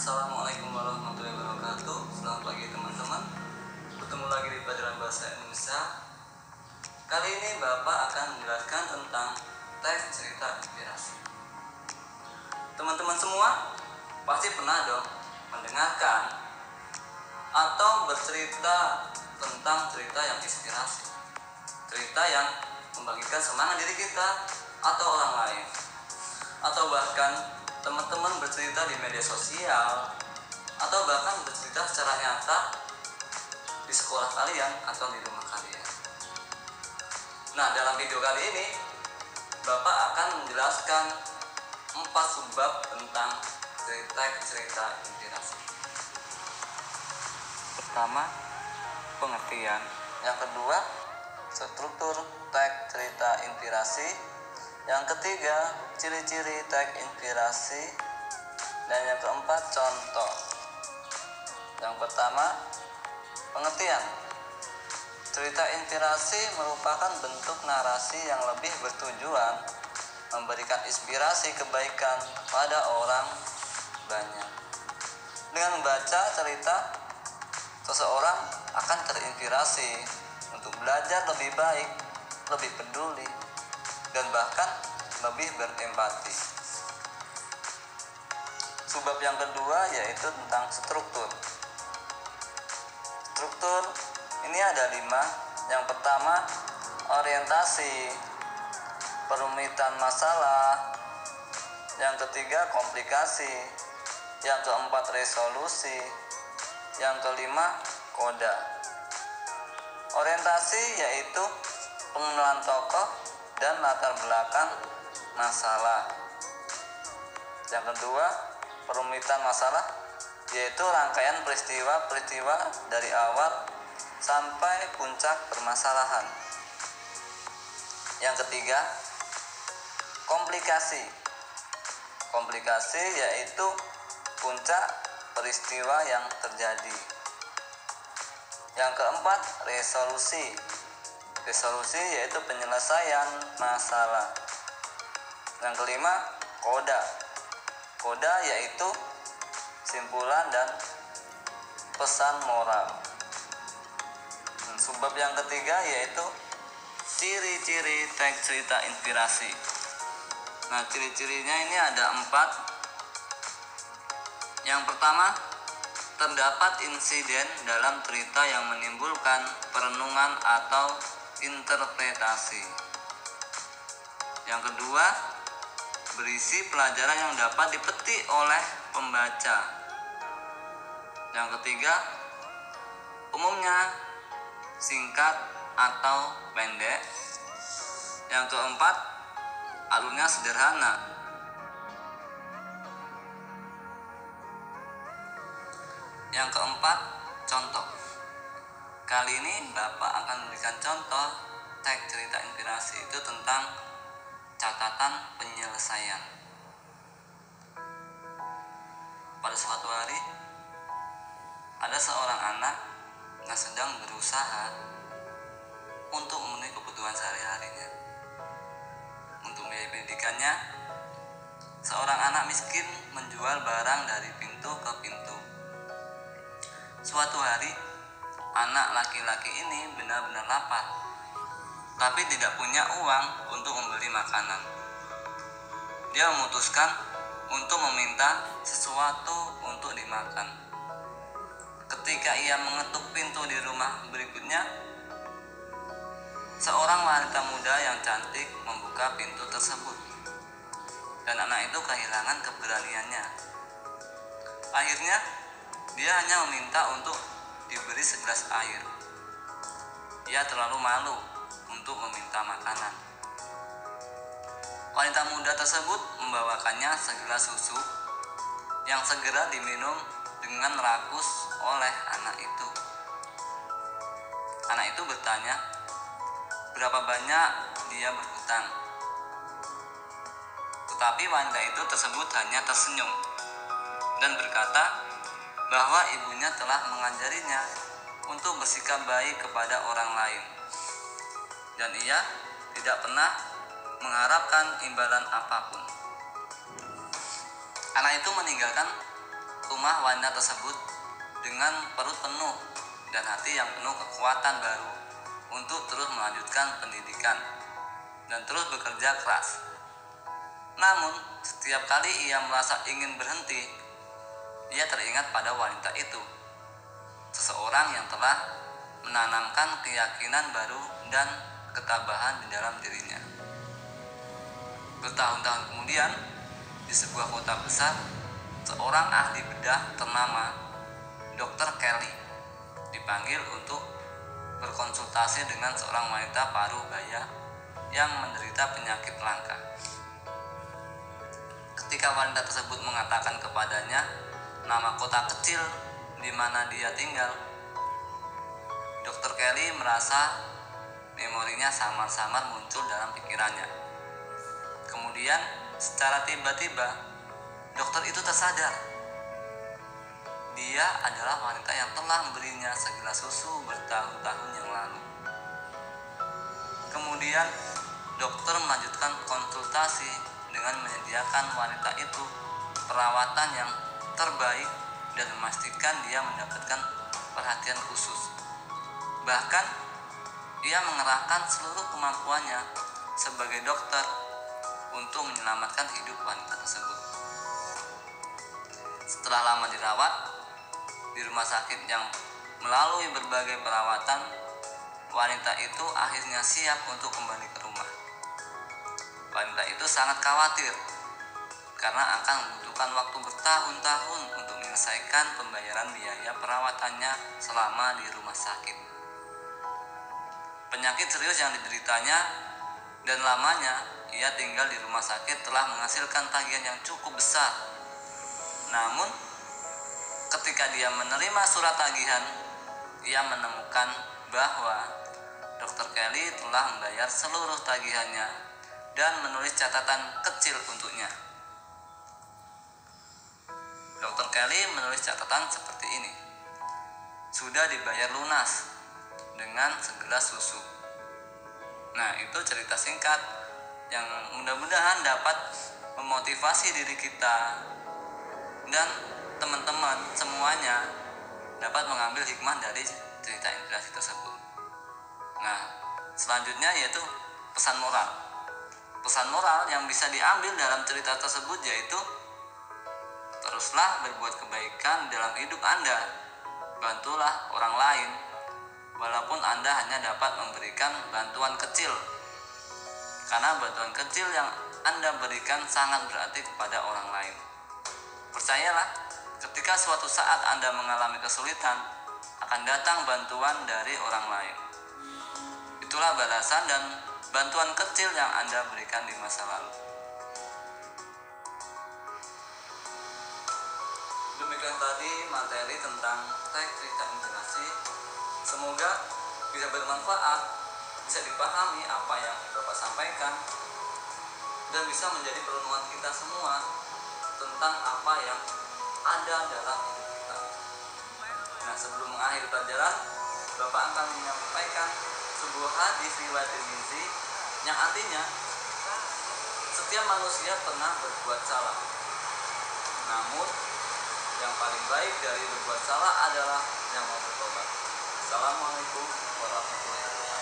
Assalamualaikum warahmatullahi wabarakatuh. Selamat pagi teman-teman. Bertemu lagi di pelajaran bahasa Indonesia. Kali ini Bapak akan menjelaskan tentang teks cerita inspirasi. Teman-teman semua pasti pernah dong mendengarkan atau bercerita tentang cerita yang inspirasi, cerita yang membagikan semangat diri kita atau orang lain, atau bahkan teman-teman bercerita di media sosial, atau bahkan bercerita secara nyata di sekolah kalian atau di rumah kalian. Nah, dalam video kali ini Bapak akan menjelaskan 4 subbab tentang cerita inspirasi. Pertama, pengertian. Yang kedua, struktur teks cerita inspirasi. Yang ketiga, ciri-ciri teks inspirasi. Dan yang keempat, contoh. Yang pertama, pengertian. Cerita inspirasi merupakan bentuk narasi yang lebih bertujuan memberikan inspirasi kebaikan pada orang banyak. Dengan membaca cerita, seseorang akan terinspirasi untuk belajar lebih baik, lebih peduli, dan bahkan lebih berempati. Subbab yang kedua yaitu tentang struktur. Struktur ini ada 5. Yang pertama, orientasi, perumitan masalah. Yang ketiga, komplikasi. Yang keempat, resolusi. Yang kelima, koda. Orientasi yaitu pengenalan tokoh dan latar belakang masalah. Yang kedua, perumitan masalah, yaitu rangkaian peristiwa-peristiwa dari awal sampai puncak permasalahan. Yang ketiga, komplikasi. Komplikasi yaitu puncak peristiwa yang terjadi. Yang keempat, resolusi. Resolusi yaitu penyelesaian masalah. Yang kelima, koda. Koda yaitu simpulan dan pesan moral. Subbab yang ketiga yaitu ciri-ciri teks cerita inspirasi. Nah, ciri-cirinya ini ada 4. Yang pertama, terdapat insiden dalam cerita yang menimbulkan perenungan atau interpretasi. Yang kedua, berisi pelajaran yang dapat dipetik oleh pembaca. Yang ketiga, umumnya singkat atau pendek. Yang keempat, alurnya sederhana. Yang keempat, contoh. Kali ini Bapak akan memberikan contoh teks cerita inspirasi itu tentang catatan penyelesaian. Pada suatu hari, ada seorang anak yang sedang berusaha untuk memenuhi kebutuhan sehari-harinya. Untuk biaya pendidikannya, seorang anak miskin menjual barang dari pintu ke pintu. Suatu hari, anak laki-laki ini benar-benar lapar, tapi tidak punya uang untuk membeli makanan. Dia memutuskan untuk meminta sesuatu untuk dimakan. Ketika ia mengetuk pintu di rumah berikutnya, seorang wanita muda yang cantik membuka pintu tersebut, dan anak itu kehilangan keberaniannya. Akhirnya, dia hanya meminta untuk diberi segelas air. Ia terlalu malu untuk meminta makanan. Wanita muda tersebut membawakannya segelas susu yang segera diminum dengan rakus oleh anak itu. Anak itu bertanya, berapa banyak dia berhutang. Tetapi wanita itu tersebut hanya tersenyum dan berkata bahwa ibunya telah mengajarinya untuk bersikap baik kepada orang lain, dan ia tidak pernah mengharapkan imbalan apapun. Anak itu meninggalkan rumah wanita tersebut dengan perut penuh dan hati yang penuh kekuatan baru untuk terus melanjutkan pendidikan dan terus bekerja keras. Namun, setiap kali ia merasa ingin berhenti, ia teringat pada wanita itu, seseorang yang telah menanamkan keyakinan baru dan ketabahan di dalam dirinya. Bertahun-tahun kemudian, di sebuah kota besar, seorang ahli bedah ternama Dr. Kelly dipanggil untuk berkonsultasi dengan seorang wanita paruh baya yang menderita penyakit langka. Ketika wanita tersebut mengatakan kepadanya nama kota kecil di mana dia tinggal, Dr. Kelly merasa memorinya samar-samar muncul dalam pikirannya. Kemudian secara tiba-tiba dokter itu tersadar dia adalah wanita yang telah memberinya segelas susu bertahun-tahun yang lalu. Kemudian dokter melanjutkan konsultasi dengan menyediakan wanita itu perawatan yang terbaik dan memastikan dia mendapatkan perhatian khusus. Bahkan ia mengerahkan seluruh kemampuannya sebagai dokter untuk menyelamatkan hidup wanita tersebut. Setelah lama dirawat di rumah sakit yang melalui berbagai perawatan, wanita itu akhirnya siap untuk kembali ke rumah. Wanita itu sangat khawatir karena akan membutuhkan waktu bertahun-tahun untuk menyelesaikan pembayaran biaya perawatannya selama di rumah sakit. Penyakit serius yang dideritanya dan lamanya ia tinggal di rumah sakit telah menghasilkan tagihan yang cukup besar. Namun, ketika dia menerima surat tagihan, ia menemukan bahwa Dr. Kelly telah membayar seluruh tagihannya dan menulis catatan kecil untuknya. Dr. Kelly menulis catatan seperti ini: sudah dibayar lunas dengan segelas susu. Nah, itu cerita singkat yang mudah-mudahan dapat memotivasi diri kita dan teman-teman semuanya dapat mengambil hikmah dari cerita inspirasi tersebut. Nah, selanjutnya yaitu pesan moral. Pesan moral yang bisa diambil dalam cerita tersebut yaitu teruslah berbuat kebaikan dalam hidup Anda. Bantulah orang lain walaupun Anda hanya dapat memberikan bantuan kecil. Karena bantuan kecil yang Anda berikan sangat berarti kepada orang lain. Percayalah, ketika suatu saat Anda mengalami kesulitan, akan datang bantuan dari orang lain. Itulah balasan dan bantuan kecil yang Anda berikan di masa lalu. Demikian tadi materi tentang teks cerita inspirasi. Semoga bisa bermanfaat, bisa dipahami apa yang Bapak sampaikan, dan bisa menjadi perenungan kita semua tentang apa yang ada dalam hidup kita. Nah, sebelum mengakhiri pelajaran, Bapak akan menyampaikan sebuah hadis riwayat Tirmizi yang artinya setiap manusia pernah berbuat salah. Namun yang paling baik dari berbuat salah adalah yang mau bertobat. Assalamualaikum warahmatullahi wabarakatuh.